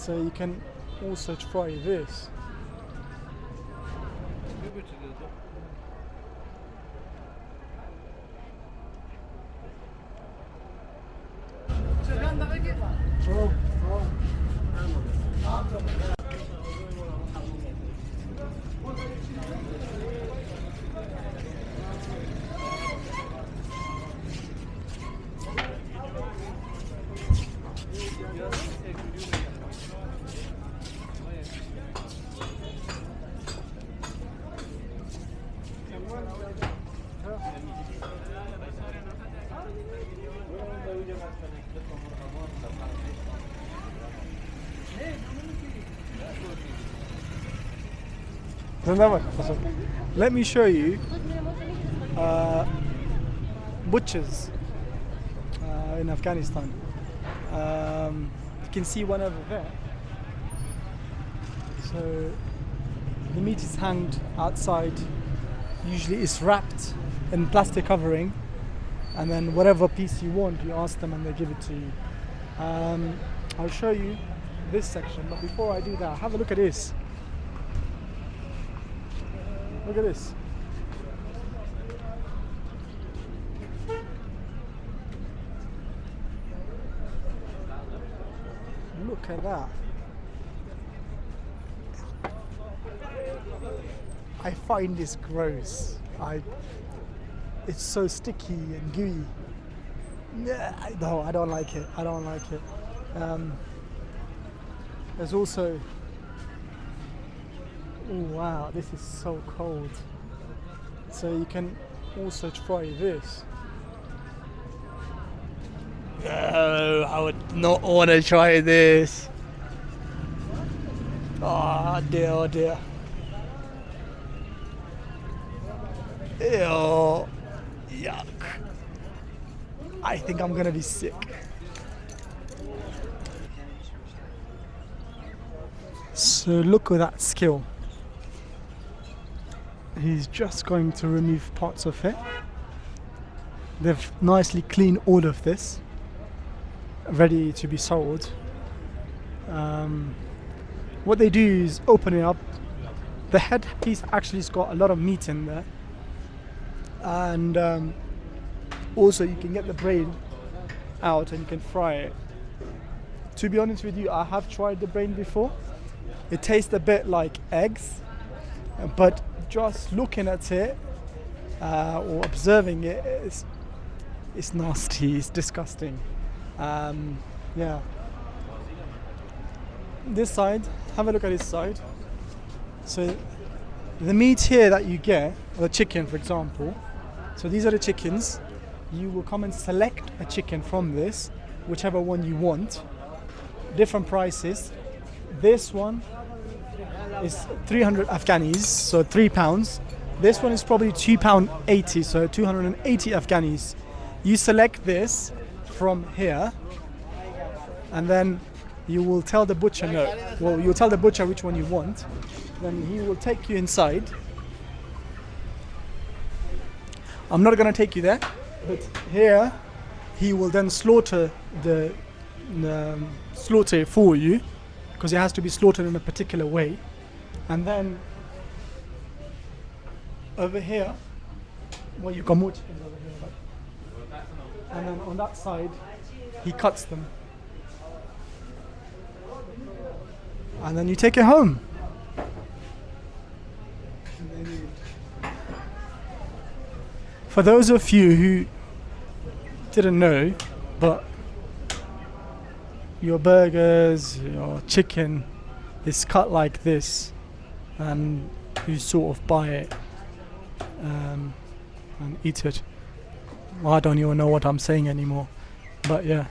So you can also try this. Let me show you butchers in Afghanistan. You can see one over there. So the meat is hanged outside. Usually it's wrapped in plastic covering, and then whatever piece you want, you ask them and they give it to you. I'll show you this section, but before I do that, have a look at this. Look at this. Look at that. I find this gross. It's so sticky and gooey. No, I don't like it. I don't like it. There's also, oh wow, this is so cold. So you can also try this. No, I would not want to try this. Oh dear, oh dear. Ew, yuck. I think I'm gonna be sick. So look at that skill. He's just going to remove parts of it. They've nicely cleaned all of this, ready to be sold. What they do is open it up. The head piece actually has got a lot of meat in there, and also you can get the brain out and you can fry it. To be honest with you, I have tried the brain before. It tastes a bit like eggs, but just looking at it or observing it, it's nasty, it's disgusting. Yeah. This side, have a look at this side. So the meat here that you get, or the chicken for example, so these are the chickens. You will come and select a chicken from this, whichever one you want. Different prices. This one is 300 Afghanis, so £3. This one is probably £2.80, so 280 Afghanis. You select this from here, and then you will tell the butcher you'll tell the butcher which one you want. Then he will take you inside. I'm not going to take you there, but here he will then slaughter slaughter it for you, because it has to be slaughtered in a particular way. And then over here, well, you've got more chickens over here, right? And then on that side, he cuts them. And then you take it home. For those of you who didn't know, but your burgers, your chicken is cut like this, and you sort of buy it and eat it. Well, I don't even know what I'm saying anymore, but yeah.